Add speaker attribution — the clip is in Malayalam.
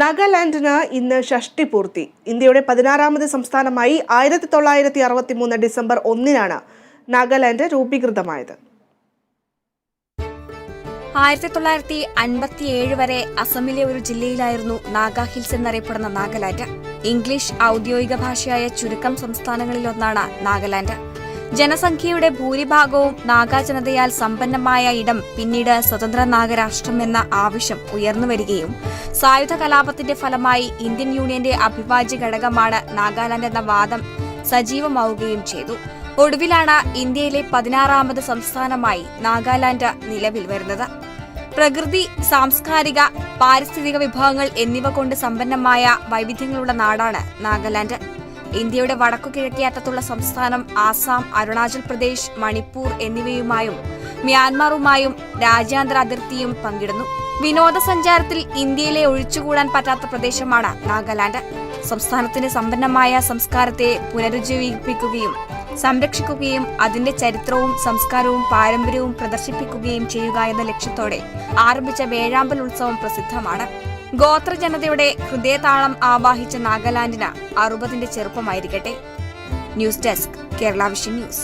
Speaker 1: നാഗാലാൻഡിന് ഇന്ന് ഷഷ്ടി പൂർത്തി. ഇന്ത്യയുടെ 16ാമത് സംസ്ഥാനമായി 1963 ഡിസംബർ 1-നാണ് നാഗാലാൻഡ് രൂപീകൃതമായത്.
Speaker 2: 1957 വരെ അസമിലെ ഒരു ജില്ലയിലായിരുന്നു നാഗാ ഹിൽസ് എന്നറിയപ്പെടുന്ന നാഗാലാൻഡ്. ഇംഗ്ലീഷ് ഔദ്യോഗിക ഭാഷയായ ചുരുക്കം സംസ്ഥാനങ്ങളിലൊന്നാണ് നാഗാലാൻഡ്. ജനസംഖ്യയുടെ ഭൂരിഭാഗവും നാഗാ ജനതയാൽ സമ്പന്നമായ ഇടം പിന്നീട് സ്വതന്ത്ര നാഗരാഷ്ട്രം എന്ന ആവശ്യം ഉയർന്നുവരികയും സായുധ കലാപത്തിന്റെ ഫലമായി ഇന്ത്യൻ യൂണിയന്റെ അവിഭാജ്യ ഘടകമാണ് നാഗാലാൻഡ് എന്ന വാദം സജീവമാവുകയും ചെയ്തു. ഒടുവിലാണ് ഇന്ത്യയിലെ 16ാമത് സംസ്ഥാനമായി നാഗാലാൻഡ് നിലവിൽ വരുന്നത്. പ്രകൃതി, സാംസ്കാരിക, പാരിസ്ഥിതിക വിഭവങ്ങൾ എന്നിവ കൊണ്ട് സമ്പന്നമായ വൈവിധ്യങ്ങളുള്ള നാടാണ് നാഗാലാൻഡ്. ഇന്ത്യയുടെ വടക്കുകിഴക്കേ അറ്റത്തുള്ള സംസ്ഥാനം ആസാം, അരുണാചൽ പ്രദേശ്, മണിപ്പൂർ എന്നിവയുമായും മ്യാൻമാറുമായും രാജ്യാന്തര അതിർത്തിയും പങ്കിടുന്നു. വിനോദസഞ്ചാരത്തിൽ ഇന്ത്യയിലെ ഒഴിച്ചുകൂടാൻ പറ്റാത്ത പ്രദേശമാണ് നാഗാലാൻഡ്. സംസ്ഥാനത്തിന്റെ സമ്പന്നമായ സംസ്കാരത്തെ പുനരുജ്ജീവിപ്പിക്കുകയും സംരക്ഷിക്കുകയും അതിന്റെ ചരിത്രവും സംസ്കാരവും പാരമ്പര്യവും പ്രദർശിപ്പിക്കുകയും ചെയ്യുക എന്ന ലക്ഷ്യത്തോടെ ആരംഭിച്ച വേഴാമ്പൽ ഉത്സവം പ്രസിദ്ധമാണ്. ഗോത്ര ജനതയുടെ ഹൃദയതാളം ആവാഹിച്ച നാഗാലാൻഡിന് 60ന്റെ ചെറുപ്പമായിരിക്കട്ടെ. News desk, Kerala Vision news.